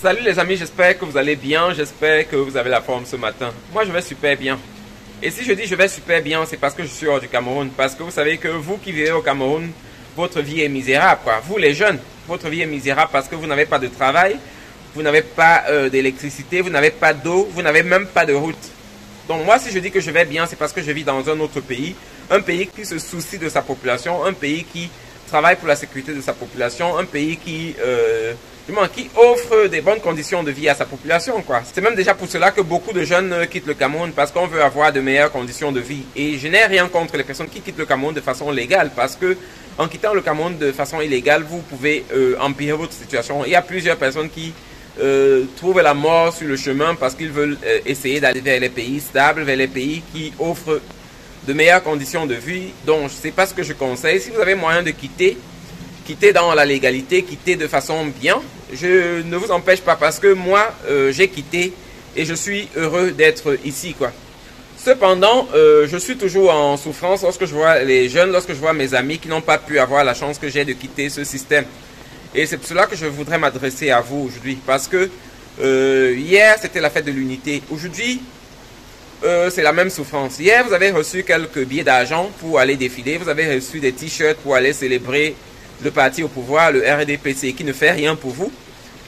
Salut les amis, j'espère que vous allez bien, j'espère que vous avez la forme ce matin. Moi je vais super bien. Et si je dis je vais super bien, c'est parce que je suis hors du Cameroun. Parce que vous savez que vous qui vivez au Cameroun, votre vie est misérable, quoi. Vous les jeunes, votre vie est misérable parce que vous n'avez pas de travail, vous n'avez pas d'électricité, vous n'avez pas d'eau, vous n'avez même pas de route. Donc moi si je dis que je vais bien, c'est parce que je vis dans un autre pays. Un pays qui se soucie de sa population, un pays qui travaille pour la sécurité de sa population, un pays qui offre des bonnes conditions de vie à sa population, quoi. C'est même déjà pour cela que beaucoup de jeunes quittent le Cameroun, parce qu'on veut avoir de meilleures conditions de vie. Et je n'ai rien contre les personnes qui quittent le Cameroun de façon légale, parce que en quittant le Cameroun de façon illégale, vous pouvez empirer votre situation. Il y a plusieurs personnes qui trouvent la mort sur le chemin parce qu'ils veulent essayer d'aller vers les pays stables, vers les pays qui offrent de meilleures conditions de vie. Donc c'est pas ce que je conseille. Si vous avez moyen de quitter dans la légalité, quitter de façon bien, je ne vous empêche pas, parce que moi j'ai quitté et je suis heureux d'être ici, quoi. Cependant, je suis toujours en souffrance lorsque je vois les jeunes, lorsque je vois mes amis qui n'ont pas pu avoir la chance que j'ai de quitter ce système. Et c'est pour cela que je voudrais m'adresser à vous aujourd'hui, parce que hier c'était la fête de l'unité. Aujourd'hui, c'est la même souffrance. Hier, vous avez reçu quelques billets d'argent pour aller défiler. Vous avez reçu des t-shirts pour aller célébrer le parti au pouvoir, le RDPC, qui ne fait rien pour vous.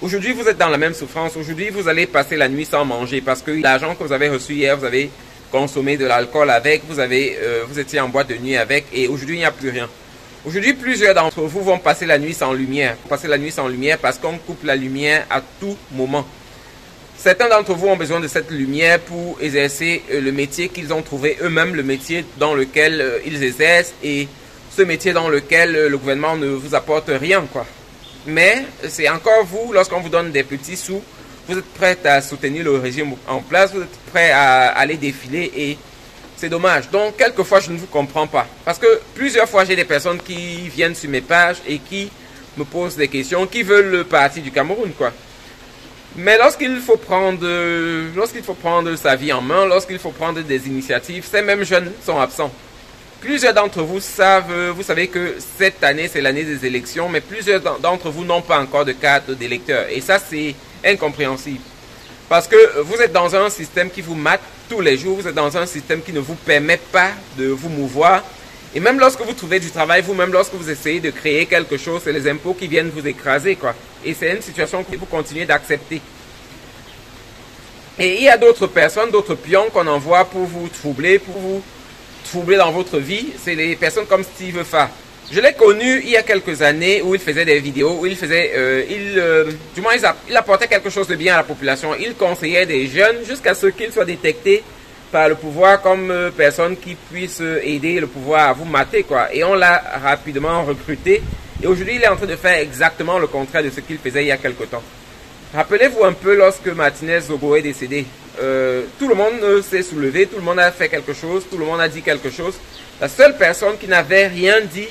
Aujourd'hui, vous êtes dans la même souffrance. Aujourd'hui, vous allez passer la nuit sans manger parce que l'argent que vous avez reçu hier, vous avez consommé de l'alcool avec, vous étiez en boîte de nuit avec, et aujourd'hui, il n'y a plus rien. Aujourd'hui, plusieurs d'entre vous vont passer la nuit sans lumière. Passer la nuit sans lumière parce qu'on coupe la lumière à tout moment. Certains d'entre vous ont besoin de cette lumière pour exercer le métier qu'ils ont trouvé eux-mêmes, le métier dans lequel ils exercent, et ce métier dans lequel le gouvernement ne vous apporte rien, quoi. Mais c'est encore vous, lorsqu'on vous donne des petits sous, vous êtes prêts à soutenir le régime en place, vous êtes prêts à aller défiler, et c'est dommage. Donc quelquefois je ne vous comprends pas, parce que plusieurs fois j'ai des personnes qui viennent sur mes pages et qui me posent des questions, qui veulent le parti du Cameroun, quoi. Mais lorsqu'il faut prendre sa vie en main, lorsqu'il faut prendre des initiatives, ces mêmes jeunes sont absents. Plusieurs d'entre vous savez que cette année c'est l'année des élections, mais plusieurs d'entre vous n'ont pas encore de carte d'électeur. Et ça c'est incompréhensible. Parce que vous êtes dans un système qui vous mate tous les jours, vous êtes dans un système qui ne vous permet pas de vous mouvoir. Et même lorsque vous trouvez du travail, vous-même lorsque vous essayez de créer quelque chose, c'est les impôts qui viennent vous écraser, quoi. Et c'est une situation que vous continuez d'accepter. Et il y a d'autres personnes, d'autres pions qu'on envoie pour vous troubler dans votre vie. C'est des personnes comme Steve Fa. Je l'ai connu il y a quelques années où il faisait des vidéos, où il apportait quelque chose de bien à la population. Il conseillait des jeunes jusqu'à ce qu'ils soient détectés par le pouvoir comme personne qui puisse aider le pouvoir à vous mater, quoi. Et on l'a rapidement recruté. Et aujourd'hui, il est en train de faire exactement le contraire de ce qu'il faisait il y a quelque temps. Rappelez-vous un peu lorsque Martinez Zogo est décédé. Tout le monde s'est soulevé, tout le monde a fait quelque chose, tout le monde a dit quelque chose. La seule personne qui n'avait rien dit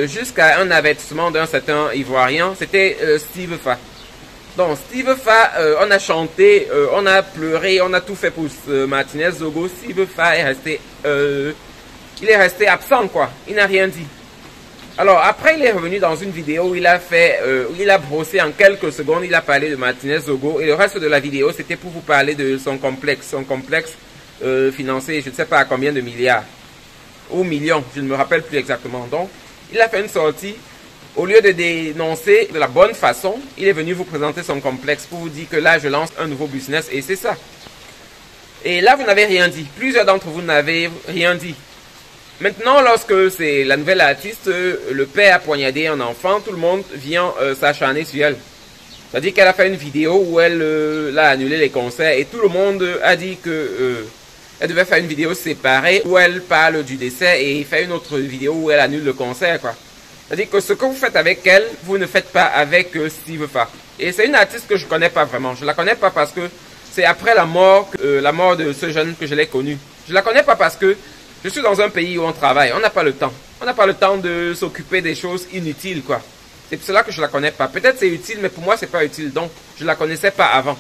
jusqu'à un avertissement d'un certain Ivoirien, c'était Steve Fa. Donc Steve Fa, on a chanté, on a pleuré, on a tout fait pour Martinez Zogo. Steve Fa est resté absent, quoi. Il n'a rien dit. Alors après il est revenu dans une vidéo où il a brossé en quelques secondes, il a parlé de Martinez Zogo, et le reste de la vidéo c'était pour vous parler de son complexe financé, je ne sais pas à combien de milliards ou millions, je ne me rappelle plus exactement. Donc il a fait une sortie. Au lieu de dénoncer de la bonne façon, il est venu vous présenter son complexe pour vous dire que là, je lance un nouveau business, et c'est ça. Et là, vous n'avez rien dit. Plusieurs d'entre vous n'avez rien dit. Maintenant, lorsque c'est la nouvelle artiste, le père a poignardé un enfant, tout le monde vient s'acharner sur elle. C'est-à-dire qu'elle a fait une vidéo où elle a annulé les concerts, et tout le monde a dit que elle devait faire une vidéo séparée où elle parle du décès et fait une autre vidéo où elle annule le concert, quoi. C'est-à-dire que ce que vous faites avec elle, vous ne faites pas avec Steve Fa. Et c'est une artiste que je ne connais pas vraiment. Je ne la connais pas parce que c'est après la mort de ce jeune que je l'ai connue. Je ne la connais pas parce que je suis dans un pays où on travaille. On n'a pas le temps. On n'a pas le temps de s'occuper des choses inutiles, quoi. C'est pour cela que je ne la connais pas. Peut-être c'est utile, mais pour moi, c'est pas utile. Donc, je ne la connaissais pas avant.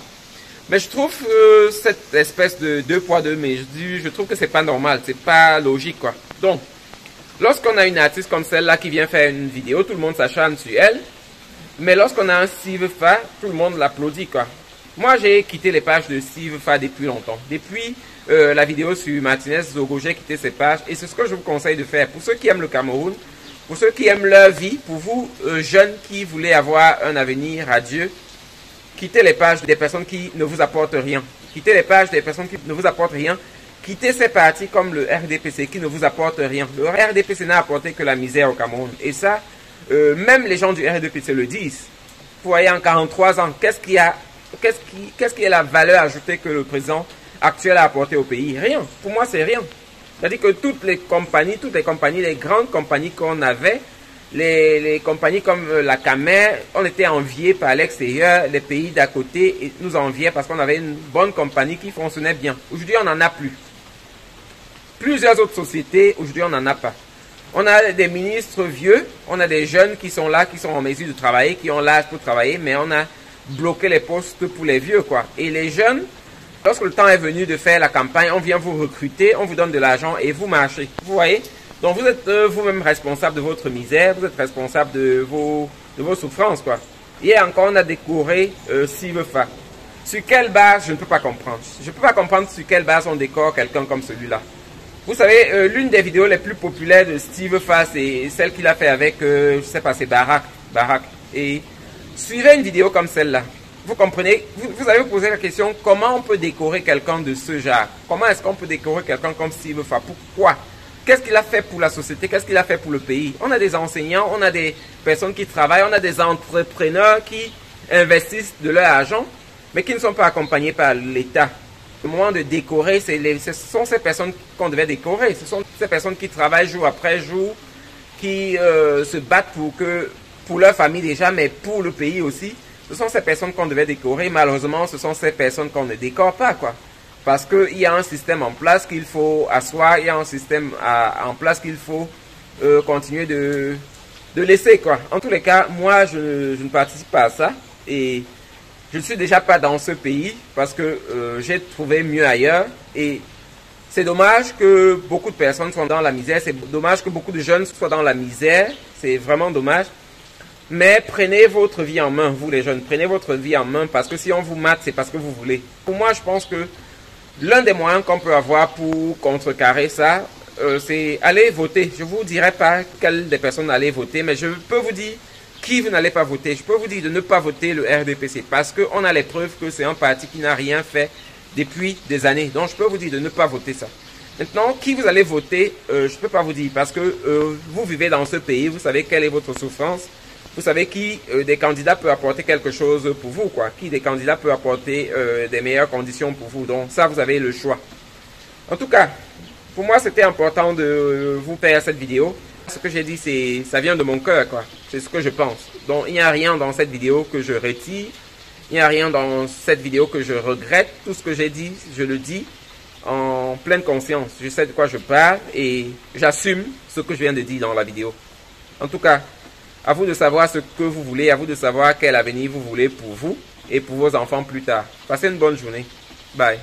Mais je trouve cette espèce de deux poids, deux mesures, je trouve que c'est pas normal. C'est pas logique, quoi. Donc, lorsqu'on a une artiste comme celle-là qui vient faire une vidéo, tout le monde s'acharne sur elle. Mais lorsqu'on a un Steve Fa, tout le monde l'applaudit, quoi. Moi, j'ai quitté les pages de Steve Fa depuis longtemps. Depuis la vidéo sur Martinez Zogo, j'ai quitté ces pages. Et c'est ce que je vous conseille de faire. Pour ceux qui aiment le Cameroun, pour ceux qui aiment leur vie, pour vous, jeunes qui voulez avoir un avenir radieux, quittez les pages des personnes qui ne vous apportent rien. Quittez les pages des personnes qui ne vous apportent rien. Quittez ces partis comme le RDPC qui ne vous apportent rien. Le RDPC n'a apporté que la misère au Cameroun. Et ça, même les gens du RDPC le disent. Vous voyez, en 43 ans, qu'est-ce qui est la valeur ajoutée que le président actuel a apporté au pays? Rien. Pour moi, c'est rien. C'est-à-dire que toutes les compagnies, les grandes compagnies qu'on avait, les compagnies comme la Camer, on était enviés par l'extérieur, les pays d'à côté nous enviaient parce qu'on avait une bonne compagnie qui fonctionnait bien. Aujourd'hui, on n'en a plus. Plusieurs autres sociétés, aujourd'hui, on n'en a pas. On a des ministres vieux, on a des jeunes qui sont là, qui sont en mesure de travailler, qui ont l'âge pour travailler, mais on a bloqué les postes pour les vieux, quoi. Et les jeunes, lorsque le temps est venu de faire la campagne, on vient vous recruter, on vous donne de l'argent et vous marchez. Vous voyez? Donc vous êtes vous-même responsable de votre misère, vous êtes responsable de vos souffrances, quoi. Hier encore, on a décoré Steve Fa. Sur quelle base, je ne peux pas comprendre. Je ne peux pas comprendre sur quelle base on décore quelqu'un comme celui-là. Vous savez, l'une des vidéos les plus populaires de Steve Fa, c'est celle qu'il a fait avec, je sais pas, c'est Barack. Et suivez une vidéo comme celle-là. Vous comprenez, vous allez vous poser la question, comment on peut décorer quelqu'un de ce genre? Comment est-ce qu'on peut décorer quelqu'un comme Steve Fa? Pourquoi? Qu'est-ce qu'il a fait pour la société? Qu'est-ce qu'il a fait pour le pays? On a des enseignants, on a des personnes qui travaillent, on a des entrepreneurs qui investissent de leur argent, mais qui ne sont pas accompagnés par l'État. Le moment de décorer, ce sont ces personnes qu'on devait décorer. Ce sont ces personnes qui travaillent jour après jour, qui se battent pour leur famille déjà, mais pour le pays aussi. Ce sont ces personnes qu'on devait décorer. Malheureusement, ce sont ces personnes qu'on ne décore pas, quoi. Parce qu'il y a un système en place qu'il faut asseoir, il y a un système en place qu'il faut continuer de laisser, quoi. En tous les cas, moi, je ne participe pas à ça. Et je ne suis déjà pas dans ce pays parce que j'ai trouvé mieux ailleurs. Et c'est dommage que beaucoup de personnes soient dans la misère. C'est dommage que beaucoup de jeunes soient dans la misère. C'est vraiment dommage. Mais prenez votre vie en main, vous les jeunes. Prenez votre vie en main parce que si on vous mate, c'est parce que vous voulez. Pour moi, je pense que l'un des moyens qu'on peut avoir pour contrecarrer ça, c'est aller voter. Je ne vous dirai pas quelles des personnes allez voter, mais je peux vous dire qui vous n'allez pas voter. Je peux vous dire de ne pas voter le RDPC parce qu'on a les preuves que c'est un parti qui n'a rien fait depuis des années. Donc je peux vous dire de ne pas voter ça. Maintenant, qui vous allez voter, je ne peux pas vous dire parce que vous vivez dans ce pays, vous savez quelle est votre souffrance. Vous savez qui des candidats peut apporter quelque chose pour vous, quoi. Qui des candidats peut apporter des meilleures conditions pour vous. Donc ça, vous avez le choix. En tout cas, pour moi, c'était important de vous faire cette vidéo. Ce que j'ai dit, ça vient de mon cœur, quoi. C'est ce que je pense. Donc il n'y a rien dans cette vidéo que je retire. Il n'y a rien dans cette vidéo que je regrette. Tout ce que j'ai dit, je le dis en pleine conscience. Je sais de quoi je parle et j'assume ce que je viens de dire dans la vidéo. En tout cas, à vous de savoir ce que vous voulez, à vous de savoir quel avenir vous voulez pour vous et pour vos enfants plus tard. Passez une bonne journée. Bye.